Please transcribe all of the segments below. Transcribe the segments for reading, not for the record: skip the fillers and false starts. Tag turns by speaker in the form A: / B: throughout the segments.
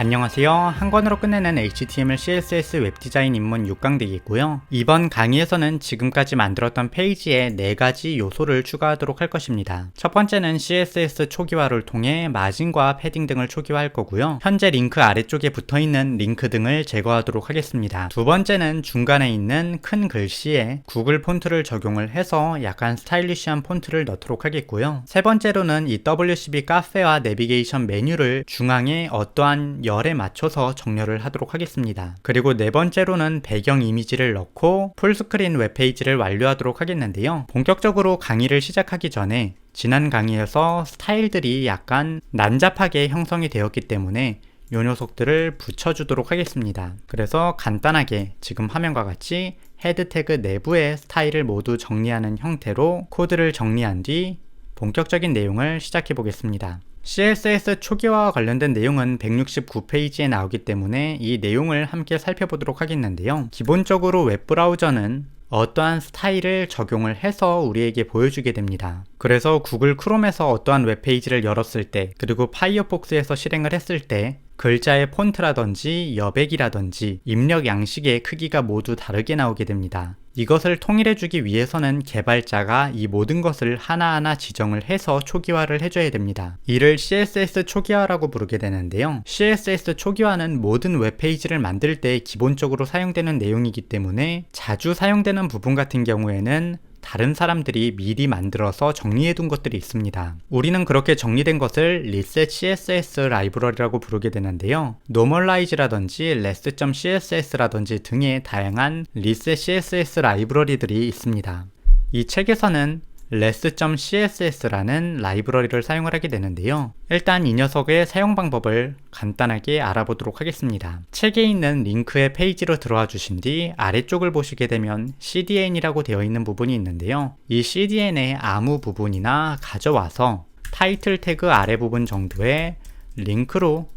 A: 안녕하세요. 한 권으로 끝내는 HTML, CSS 웹디자인 입문 6강되기고요. 이번 강의에서는 지금까지 만들었던 페이지에 4가지 요소를 추가하도록 할 것입니다. 첫 번째는 CSS 초기화를 통해 마진과 패딩 등을 초기화할 거고요. 현재 링크 아래쪽에 붙어있는 링크 등을 제거하도록 하겠습니다. 두 번째는 중간에 있는 큰 글씨에 구글 폰트를 적용을 해서 약간 스타일리시한 폰트를 넣도록 하겠고요. 세 번째로는 이 WCB 카페와 내비게이션 메뉴를 중앙에 어떠한 열에 맞춰서 정렬을 하도록 하겠습니다. 그리고 네 번째로는 배경 이미지를 넣고 풀스크린 웹페이지를 완료하도록 하겠는데요. 본격적으로 강의를 시작하기 전에 지난 강의에서 스타일들이 약간 난잡하게 형성이 되었기 때문에 이 녀석들을 붙여주도록 하겠습니다. 그래서 간단하게 지금 화면과 같이 헤드 태그 내부의 스타일을 모두 정리하는 형태로 코드를 정리한 뒤 본격적인 내용을 시작해 보겠습니다. CSS 초기화와 관련된 내용은 169페이지에 나오기 때문에 이 내용을 함께 살펴보도록 하겠는데요. 기본적으로 웹브라우저는 어떠한 스타일을 적용을 해서 우리에게 보여주게 됩니다. 그래서 구글 크롬에서 어떠한 웹페이지를 열었을 때, 그리고 파이어폭스에서 실행을 했을 때 글자의 폰트라든지 여백이라든지 입력 양식의 크기가 모두 다르게 나오게 됩니다. 이것을 통일해주기 위해서는 개발자가 이 모든 것을 하나하나 지정을 해서 초기화를 해줘야 됩니다. 이를 CSS 초기화라고 부르게 되는데요. CSS 초기화는 모든 웹페이지를 만들 때 기본적으로 사용되는 내용이기 때문에 자주 사용되는 부분 같은 경우에는 다른 사람들이 미리 만들어서 정리해둔 것들이 있습니다. 우리는 그렇게 정리된 것을 Reset CSS 라이브러리라고 부르게 되는데요. Normalize라든지 Less.css라든지 등의 다양한 Reset CSS 라이브러리들이 있습니다. 이 책에서는 less.css라는 라이브러리를 사용을 하게 되는데요. 일단 이 녀석의 사용 방법을 간단하게 알아보도록 하겠습니다. 책에 있는 링크의 페이지로 들어와 주신 뒤 아래쪽을 보시게 되면 CDN이라고 되어 있는 부분이 있는데요. 이 CDN의 아무 부분이나 가져와서 타이틀 태그 아래 부분 정도의 링크로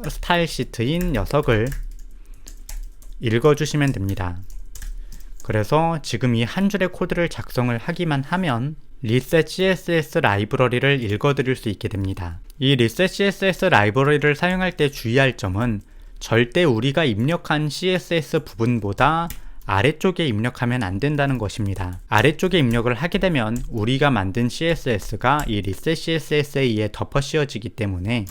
A: 스타일 시트인 녀석을 읽어주시면 됩니다. 그래서 지금 이 한 줄의 코드를 작성을 하기만 하면 Reset CSS 라이브러리를 읽어드릴 수 있게 됩니다. 이 Reset CSS 라이브러리를 사용할 때 주의할 점은 절대 우리가 입력한 CSS 부분보다 아래쪽에 입력하면 안 된다는 것입니다. 아래쪽에 입력을 하게 되면 우리가 만든 CSS가 이 Reset CSS에 의해 덮어 씌워지기 때문에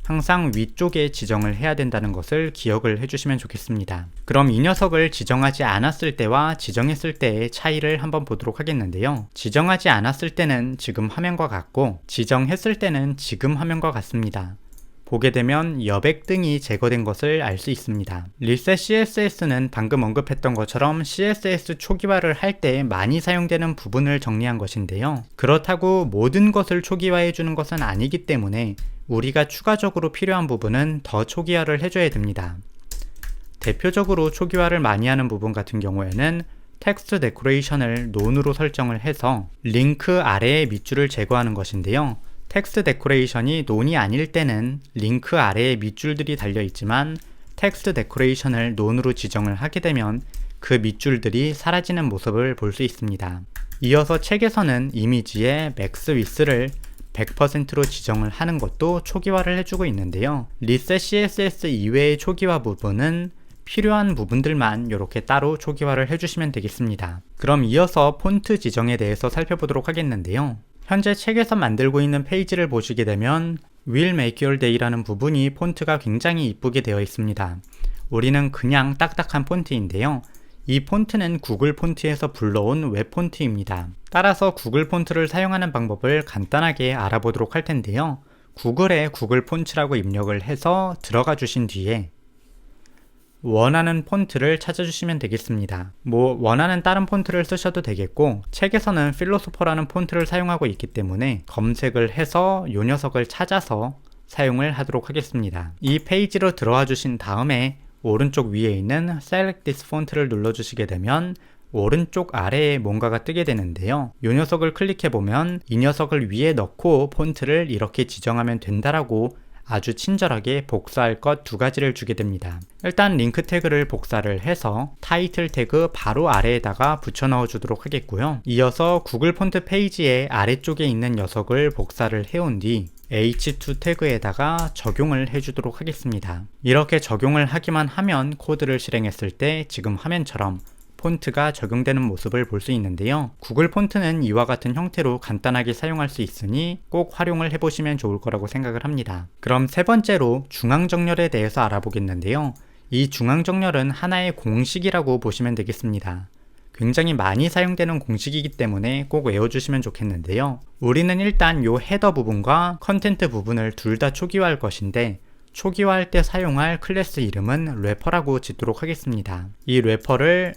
A: 항상 위쪽에 지정을 해야 된다는 것을 기억을 해주시면 좋겠습니다. 그럼 이 녀석을 지정하지 않았을 때와 지정했을 때의 차이를 한번 보도록 하겠는데요. 지정하지 않았을 때는 지금 화면과 같고 지정했을 때는 지금 화면과 같습니다. 보게 되면 여백 등이 제거된 것을 알 수 있습니다. Reset CSS는 방금 언급했던 것처럼 CSS 초기화를 할 때 많이 사용되는 부분을 정리한 것인데요. 그렇다고 모든 것을 초기화해 주는 것은 아니기 때문에 우리가 추가적으로 필요한 부분은 더 초기화를 해줘야 됩니다. 대표적으로 초기화를 많이 하는 부분 같은 경우에는 텍스트 데코레이션을 논으로 설정을 해서 링크 아래의 밑줄을 제거하는 것인데요. 텍스트 데코레이션이 논이 아닐 때는 링크 아래에 밑줄들이 달려 있지만 텍스트 데코레이션을 논으로 지정을 하게 되면 그 밑줄들이 사라지는 모습을 볼 수 있습니다. 이어서 책에서는 이미지의 맥스 위스를 100%로 지정을 하는 것도 초기화를 해주고 있는데요. Reset CSS 이외의 초기화 부분은 필요한 부분들만 이렇게 따로 초기화를 해주시면 되겠습니다. 그럼 이어서 폰트 지정에 대해서 살펴보도록 하겠는데요. 현재 책에서 만들고 있는 페이지를 보시게 되면 Will Make Your Day라는 부분이 폰트가 굉장히 이쁘게 되어 있습니다. 우리는 그냥 딱딱한 폰트인데요. 이 폰트는 구글 폰트에서 불러온 웹 폰트입니다. 따라서 구글 폰트를 사용하는 방법을 간단하게 알아보도록 할 텐데요. 구글에 구글 폰트라고 입력을 해서 들어가 주신 뒤에 원하는 폰트를 찾아주시면 되겠습니다. 원하는 다른 폰트를 쓰셔도 되겠고 책에서는 필로소퍼라는 폰트를 사용하고 있기 때문에 검색을 해서 이 녀석을 찾아서 사용을 하도록 하겠습니다. 이 페이지로 들어와 주신 다음에 오른쪽 위에 있는 Select this font를 눌러주시게 되면 오른쪽 아래에 뭔가가 뜨게 되는데요. 이 녀석을 클릭해보면 이 녀석을 위에 넣고 폰트를 이렇게 지정하면 된다라고 아주 친절하게 복사할 것 두 가지를 주게 됩니다. 일단 링크 태그를 복사를 해서 타이틀 태그 바로 아래에다가 붙여 넣어 주도록 하겠고요. 이어서 구글 폰트 페이지의 아래쪽에 있는 녀석을 복사를 해온 뒤 h2 태그에다가 적용을 해주도록 하겠습니다. 이렇게 적용을 하기만 하면 코드를 실행했을 때 지금 화면처럼 폰트가 적용되는 모습을 볼 수 있는데요. 구글 폰트는 이와 같은 형태로 간단하게 사용할 수 있으니 꼭 활용을 해보시면 좋을 거라고 생각을 합니다. 그럼 세 번째로 중앙정렬에 대해서 알아보겠는데요. 이 중앙정렬은 하나의 공식이라고 보시면 되겠습니다. 굉장히 많이 사용되는 공식이기 때문에 꼭 외워주시면 좋겠는데요. 우리는 일단 요 헤더 부분과 컨텐트 부분을 둘 다 초기화할 것인데 초기화할 때 사용할 클래스 이름은 래퍼라고 짓도록 하겠습니다. 이 래퍼를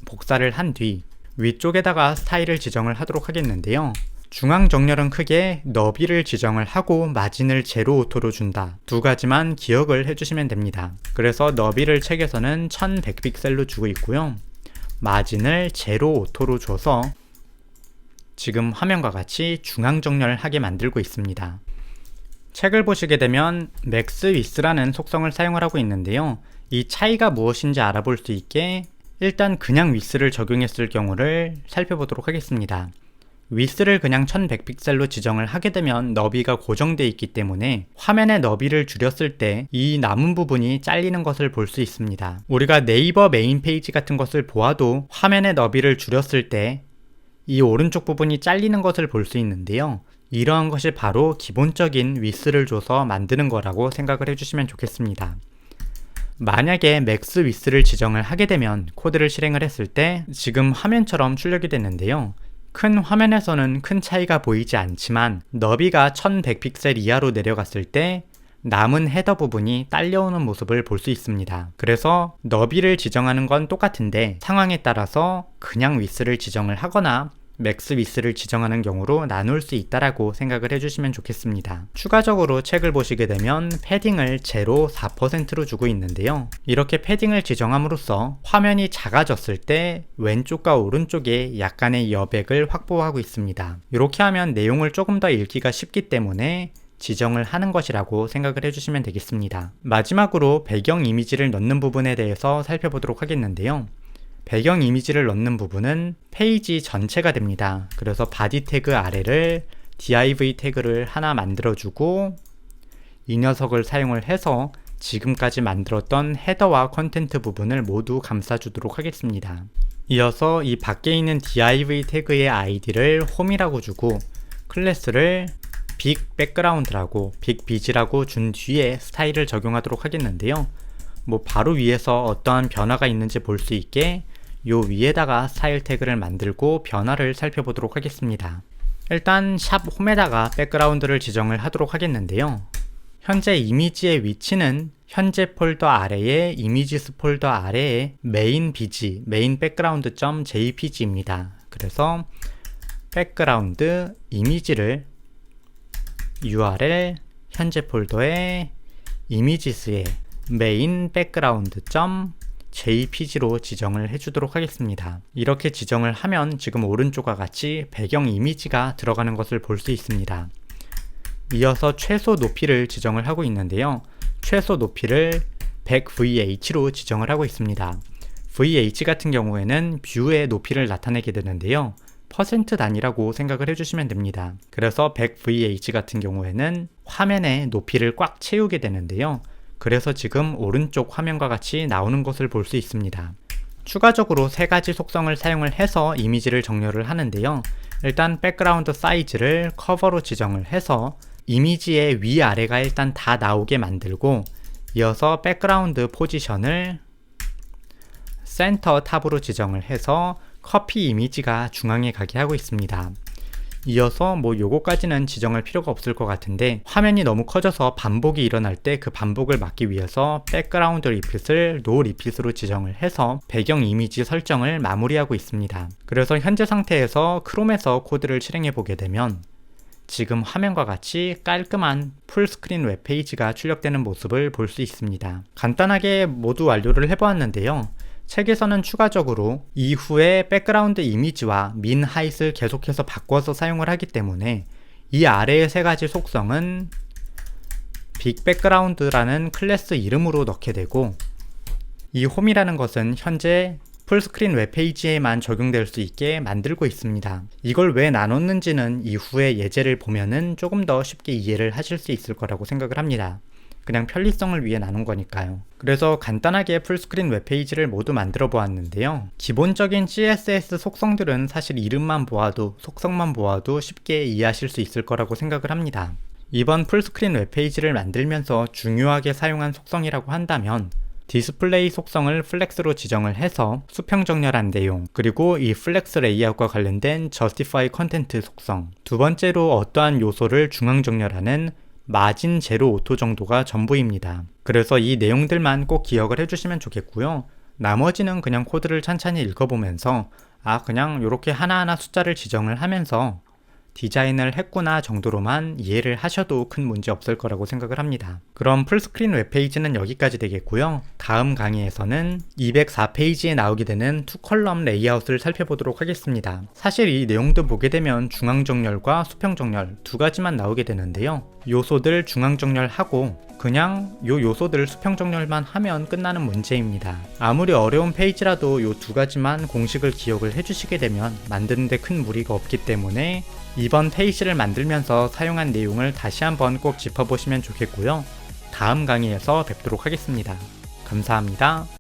A: 복사를 한 뒤 위쪽에다가 스타일을 지정을 하도록 하겠는데요. 중앙 정렬은 크게 너비를 지정을 하고 마진을 제로 오토로 준다. 두 가지만 기억을 해주시면 됩니다. 그래서 너비를 책에서는 1100픽셀로 주고 있고요. 마진을 제로 오토로 줘서 지금 화면과 같이 중앙 정렬을 하게 만들고 있습니다. 책을 보시게 되면 맥스 위스라는 속성을 사용을 하고 있는데요. 이 차이가 무엇인지 알아볼 수 있게 일단 그냥 위스를 적용했을 경우를 살펴보도록 하겠습니다. 위스를 그냥 1100픽셀로 지정을 하게 되면 너비가 고정되어 있기 때문에 화면의 너비를 줄였을 때 이 남은 부분이 잘리는 것을 볼 수 있습니다. 우리가 네이버 메인 페이지 같은 것을 보아도 화면의 너비를 줄였을 때 이 오른쪽 부분이 잘리는 것을 볼 수 있는데요. 이러한 것이 바로 기본적인 위스를 줘서 만드는 거라고 생각을 해주시면 좋겠습니다. 만약에 맥스 위스를 지정을 하게 되면 코드를 실행을 했을 때 지금 화면처럼 출력이 됐는데요. 큰 화면에서는 큰 차이가 보이지 않지만 너비가 1100픽셀 이하로 내려갔을 때 남은 헤더 부분이 딸려오는 모습을 볼 수 있습니다. 그래서 너비를 지정하는 건 똑같은데 상황에 따라서 그냥 위스를 지정을 하거나 맥스 위스를 지정하는 경우로 나눌 수 있다라고 생각을 해주시면 좋겠습니다. 추가적으로 책을 보시게 되면 패딩을 제로 4%로 주고 있는데요. 이렇게 패딩을 지정함으로써 화면이 작아졌을 때 왼쪽과 오른쪽에 약간의 여백을 확보하고 있습니다. 이렇게 하면 내용을 조금 더 읽기가 쉽기 때문에 지정을 하는 것이라고 생각을 해주시면 되겠습니다. 마지막으로 배경 이미지를 넣는 부분에 대해서 살펴보도록 하겠는데요. 배경 이미지를 넣는 부분은 페이지 전체가 됩니다. 그래서 바디 태그 아래를 div 태그를 하나 만들어주고 이 녀석을 사용을 해서 지금까지 만들었던 헤더와 컨텐트 부분을 모두 감싸주도록 하겠습니다. 이어서 이 밖에 있는 div 태그의 id를 홈이라고 주고 클래스를 빅 백그라운드라고 빅 비지라고 준 뒤에 스타일을 적용하도록 하겠는데요. 바로 위에서 어떠한 변화가 있는지 볼 수 있게 요 위에다가 스타일 태그를 만들고 변화를 살펴보도록 하겠습니다. 일단 샵 홈에다가 백그라운드를 지정을 하도록 하겠는데요. 현재 이미지의 위치는 현재 폴더 아래에 이미지스 폴더 아래에 메인 BG, 메인 background.jpg입니다. 그래서 백그라운드 이미지를 URL 현재 폴더에 이미지스에 메인 background.jpg로 지정을 해주도록 하겠습니다. 이렇게 지정을 하면 지금 오른쪽과 같이 배경 이미지가 들어가는 것을 볼 수 있습니다. 이어서 최소 높이를 지정을 하고 있는데요. 최소 높이를 100VH로 지정을 하고 있습니다. VH 같은 경우에는 뷰의 높이를 나타내게 되는데요. 퍼센트 단위라고 생각을 해주시면 됩니다. 그래서 100VH 같은 경우에는 화면의 높이를 꽉 채우게 되는데요. 그래서 지금 오른쪽 화면과 같이 나오는 것을 볼 수 있습니다. 추가적으로 세 가지 속성을 사용을 해서 이미지를 정렬을 하는데요. 일단 백그라운드 사이즈를 커버로 지정을 해서 이미지의 위아래가 일단 다 나오게 만들고 이어서 백그라운드 포지션을 센터 탑으로 지정을 해서 커피 이미지가 중앙에 가게 하고 있습니다. 이어서 요거까지는 지정할 필요가 없을 것 같은데 화면이 너무 커져서 반복이 일어날 때 그 반복을 막기 위해서 백그라운드 리핏을 노 리핏으로 지정을 해서 배경 이미지 설정을 마무리하고 있습니다. 그래서 현재 상태에서 크롬에서 코드를 실행해 보게 되면 지금 화면과 같이 깔끔한 풀스크린 웹페이지가 출력되는 모습을 볼 수 있습니다. 간단하게 모두 완료를 해보았는데요. 책에서는 추가적으로 이후에 백그라운드 이미지와 민 하잇을 계속해서 바꿔서 사용을 하기 때문에 이 아래의 세 가지 속성은 빅백그라운드라는 클래스 이름으로 넣게 되고, 이 홈이라는 것은 현재 풀스크린 웹페이지에만 적용될 수 있게 만들고 있습니다. 이걸 왜 나눴는지는 이후에 예제를 보면은 조금 더 쉽게 이해를 하실 수 있을 거라고 생각을 합니다. 그냥 편리성을 위해 나눈 거니까요. 그래서 간단하게 풀스크린 웹페이지를 모두 만들어 보았는데요. 기본적인 CSS 속성들은 사실 이름만 보아도, 속성만 보아도 쉽게 이해하실 수 있을 거라고 생각을 합니다. 이번 풀스크린 웹페이지를 만들면서 중요하게 사용한 속성이라고 한다면, 디스플레이 속성을 플렉스로 지정을 해서 수평 정렬한 내용, 그리고 이 플렉스 레이아웃과 관련된 justify content 속성, 두 번째로 어떠한 요소를 중앙 정렬하는 마진 제로 오토 정도가 전부입니다. 그래서 이 내용들만 꼭 기억을 해주시면 좋겠고요. 나머지는 그냥 코드를 찬찬히 읽어보면서 그냥 이렇게 하나하나 숫자를 지정을 하면서 디자인을 했구나 정도로만 이해를 하셔도 큰 문제 없을 거라고 생각을 합니다. 그럼 풀스크린 웹페이지는 여기까지 되겠고요. 다음 강의에서는 204페이지에 나오게 되는 투컬럼 레이아웃을 살펴보도록 하겠습니다. 사실 이 내용도 보게 되면 중앙정렬과 수평정렬 두 가지만 나오게 되는데요. 요소들 중앙정렬하고 그냥 요 요소들 수평정렬만 하면 끝나는 문제입니다. 아무리 어려운 페이지라도 요 두 가지만 공식을 기억을 해주시게 되면 만드는데 큰 무리가 없기 때문에 이번 페이지를 만들면서 사용한 내용을 다시 한번 꼭 짚어보시면 좋겠고요. 다음 강의에서 뵙도록 하겠습니다. 감사합니다.